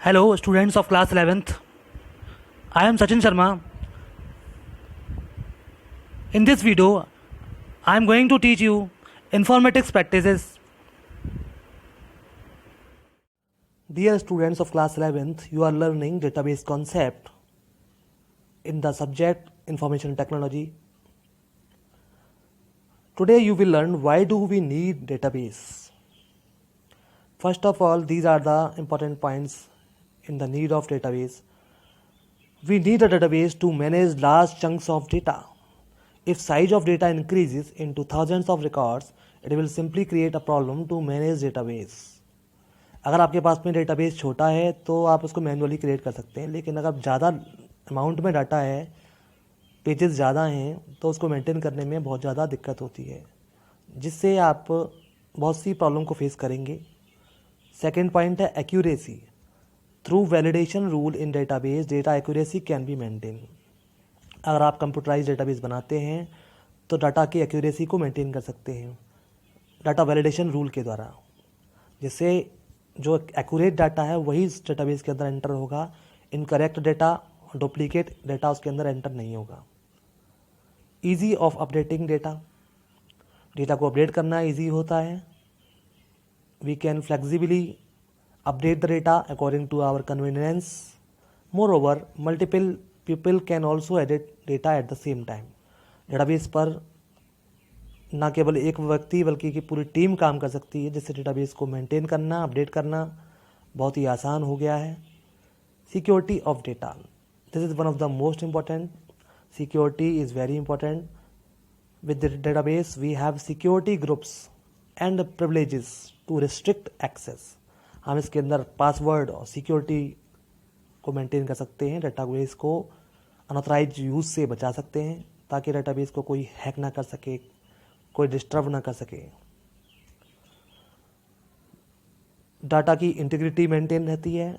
Hello, students of class 11th. I am Sachin Sharma. In this video, I am going to teach you informatics practices. Dear students of class 11th, you are learning database concept in the subject Information Technology. Today you will learn why do we need database. First of all, these are the important points in the need of database. We need a database to manage large chunks of data. If size of data increases into thousands of records, it will simply create a problem to manage database. अगर आपके पास में database छोटा है तो आप उसको manually create कर सकते हैं, लेकिन अगर ज़्यादा अमाउंट में डाटा है, पेजेस ज़्यादा हैं, तो उसको मेंटेन करने में बहुत ज़्यादा दिक्कत होती है, जिससे आप बहुत सी प्रॉब्लम को फेस करेंगे. सेकेंड पॉइंट है accuracy. Through validation rule in database data accuracy can be maintain. अगर आप कंप्यूटराइज डेटाबेस बनाते हैं तो डाटा की एक्यूरेसी को मेंटेन कर सकते हैं डाटा वैलिडेशन रूल के द्वारा, जिससे जो एक्यूरेट डाटा है वही इस डेटाबेस के अंदर एंटर होगा. इनकरेक्ट डाटा, डुप्लीकेट डाटा उसके अंदर एंटर नहीं होगा. Easy of updating data. Data को अपडेट करना ईजी होता है. We can flexibly update the data according to our convenience. Moreover, multiple people can also edit data at the same time. Database पर न केवल एक व्यक्ति बल्कि की पूरी टीम काम कर सकती है, जिससे डेटाबेस को मेंटेन करना, अपडेट करना बहुत ही आसान हो गया है. Security of data. This is one of the most important. Security is very important. With the database we have security groups and privileges to restrict access. हम इसके अंदर पासवर्ड और सिक्योरिटी को मेंटेन कर सकते हैं. डेटाबेस को अनऑथराइज यूज़ से बचा सकते हैं ताकि डेटाबेस को कोई हैक ना कर सके, कोई डिस्टर्ब ना कर सके. डाटा की इंटीग्रिटी मेंटेन रहती है.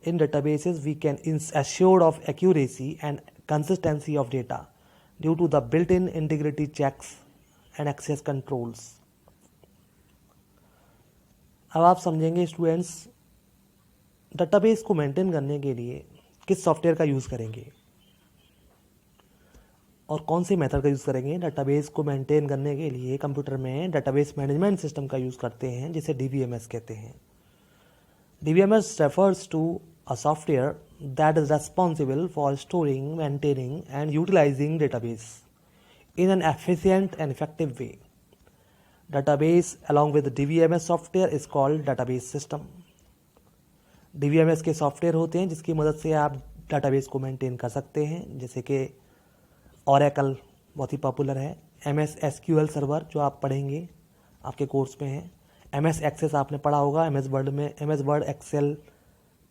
In databases we can assured of accuracy and consistency of data due to the built in integrity checks and access controls. अब आप समझेंगे स्टूडेंट्स, डेटाबेस को मेंटेन करने के लिए किस सॉफ्टवेयर का यूज़ करेंगे और कौन से मेथड का यूज़ करेंगे. डेटाबेस को मेंटेन करने के लिए कंप्यूटर में डेटाबेस मैनेजमेंट सिस्टम का यूज़ करते हैं, जिसे DBMS कहते हैं. DBMS refers to a software that is responsible for storing, maintaining and utilising database in an efficient and effective way. Database along with DBMS software is called database system. DBMS के software होते हैं जिसकी मदद से आप database को maintain कर सकते हैं, जैसे कि Oracle बहुत ही पॉपुलर है. MS SQL सर्वर जो आप पढ़ेंगे आपके कोर्स में है. MS Access आपने पढ़ा होगा MS वर्ड में. MS वर्ड एक्सेल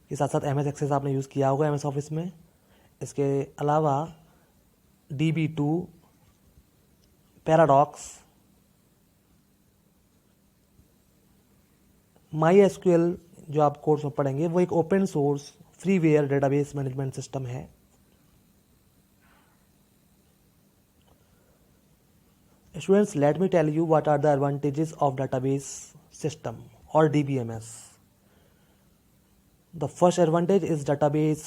के साथ साथ MS Access आपने यूज़ किया होगा MS ऑफिस में. इसके अलावा DB2, पैराडॉक्स, MySQL जो आप कोर्स में पढ़ेंगे वो एक open source freeware database management system है. Students, let me tell you what are the advantages of database system और DBMS. The first advantage is database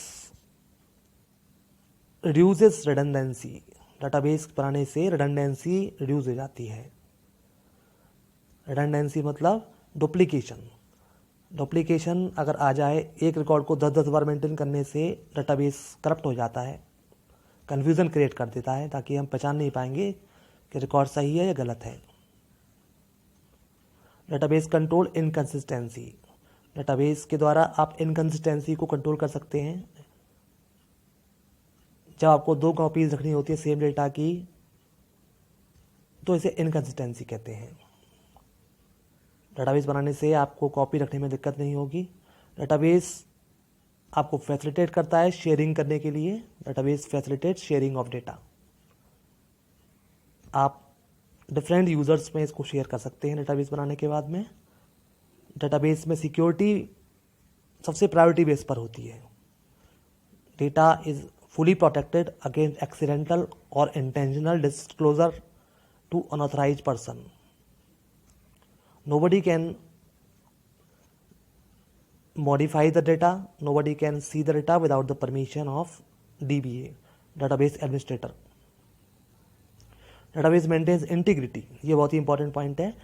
reduces redundancy. Database बनाने से रिडंडेंसी रिड्यूस हो जाती है. रिडंडेंसी मतलब डुप्लीकेशन अगर आ जाए, एक रिकॉर्ड को 10-10 बार मेंटेन करने से डेटाबेस करप्ट हो जाता है, कन्फ्यूज़न क्रिएट कर देता है, ताकि हम पहचान नहीं पाएंगे कि रिकॉर्ड सही है या गलत है. Database control inconsistency. डेटाबेस के द्वारा आप इनकंसिस्टेंसी को कंट्रोल कर सकते हैं. जब आपको 2 कॉपीज रखनी होती है सेम डेटा की, तो इसे इनकंसिस्टेंसी कहते हैं. डेटाबेस बनाने से आपको कॉपी रखने में दिक्कत नहीं होगी. डेटाबेस आपको फैसिलिटेट करता है शेयरिंग करने के लिए. Database facilitate sharing of data. आप डिफरेंट यूज़र्स में इसको शेयर कर सकते हैं डेटाबेस बनाने के बाद में. डेटाबेस में सिक्योरिटी सबसे प्रायोरिटी बेस पर होती है. Data is fully protected against accidental or intentional disclosure to unauthorized person. Nobody can modify the data. Nobody can see the data without the permission of DBA, database administrator. Database maintains integrity. ये बहुत ही important point है.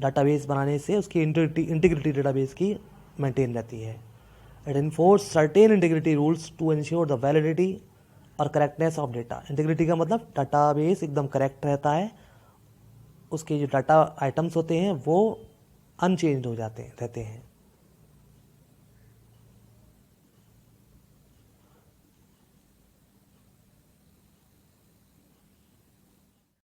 Database बनाने से उसकी integrity database की maintain रहती है. It enforces certain integrity rules to ensure the validity और करेक्टनेस ऑफ डेटा. इंटीग्रिटी का मतलब डाटाबेस एकदम करेक्ट रहता है, उसके जो डाटा आइटम्स होते हैं वो अनचेंज हो जाते हैं रहते हैं.